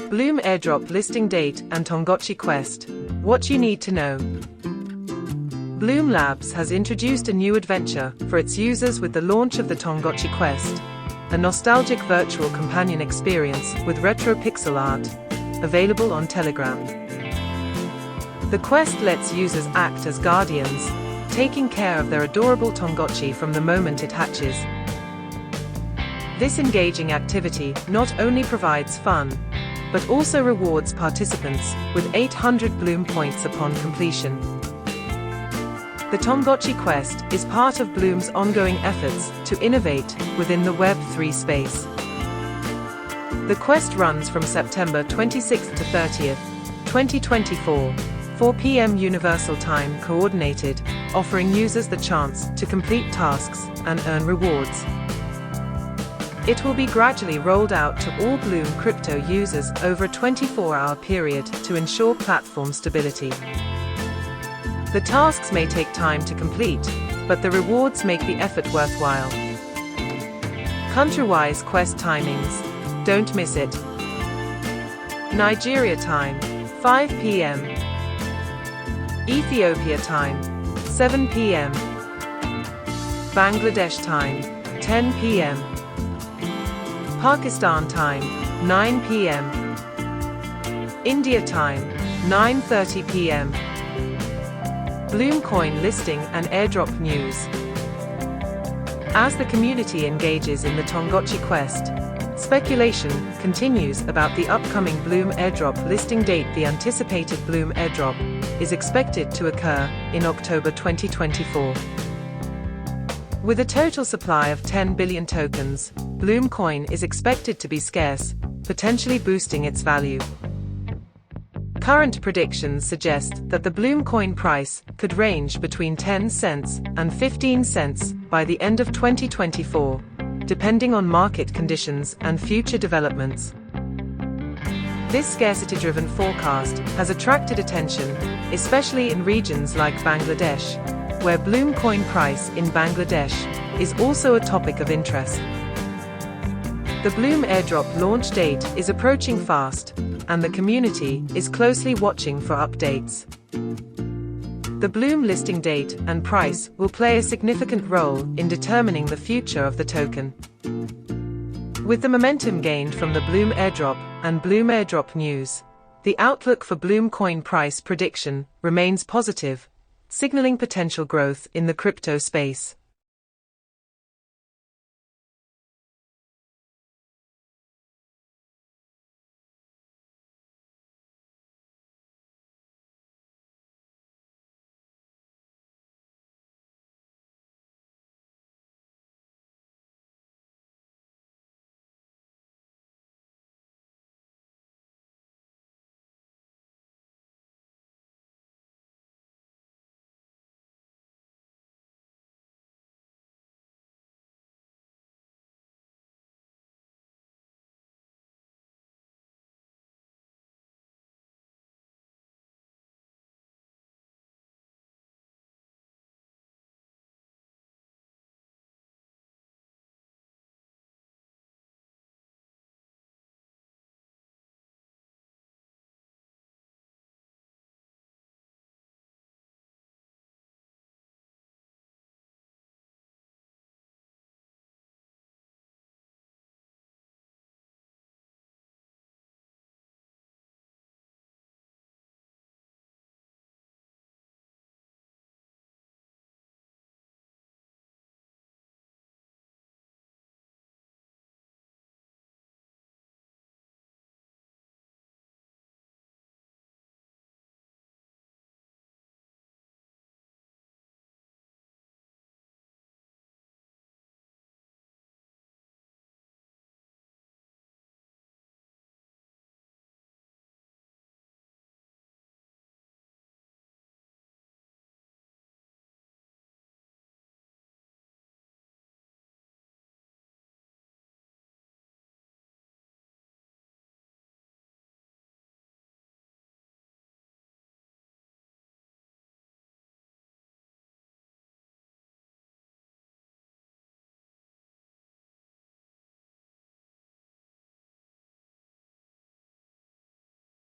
Blum airdrop listing date and Tongochi Quest. What you need to know. Blum Labs has introduced a new adventure for its users with the launch of the Tongochi Quest, a nostalgic virtual companion experience with retro pixel art, available on Telegram. The Quest lets users act as guardians, taking care of their adorable Tongochi from the moment it hatches. This engaging activity not only provides fun, but also rewards participants with 800 Blum points upon completion. The Tongochi Quest is part of Blum's ongoing efforts to innovate within the Web3 space. The Quest runs from September 26th to 30th, 2024, 4 p.m. Universal Time Coordinated, offering users the chance to complete tasks and earn rewards. It will be gradually rolled out to all Blum crypto users over a 24-hour period to ensure platform stability. The tasks may take time to complete, but the rewards make the effort worthwhile. Country-wise Quest timings, don't miss it. Nigeria time, 5 p.m. Ethiopia time, 7 p.m. Bangladesh time, 10 p.m. Pakistan time, 9 p.m. India time, 9:30 p.m. Blum Coin listing and airdrop news. As the community engages in the Tongochi Quest, speculation continues about the upcoming Blum airdrop listing date. The anticipated Blum airdrop is expected to occur in October 2024. With a total supply of 10 billion tokens, Blum Coin is expected to be scarce, potentially boosting its value. Current predictions suggest that the Blum Coin price could range between 10 cents and 15 cents by the end of 2024, depending on market conditions and future developments. This scarcity-driven forecast has attracted attention, especially in regions like Bangladesh, where Blum Coin price in Bangladesh is also a topic of interest. The Blum airdrop launch date is approaching fast, and the community is closely watching for updates. The Blum listing date and price will play a significant role in determining the future of the token. With the momentum gained from the Blum airdrop and Blum airdrop news, the outlook for Blum Coin price prediction remains positive, signaling potential growth in the crypto space.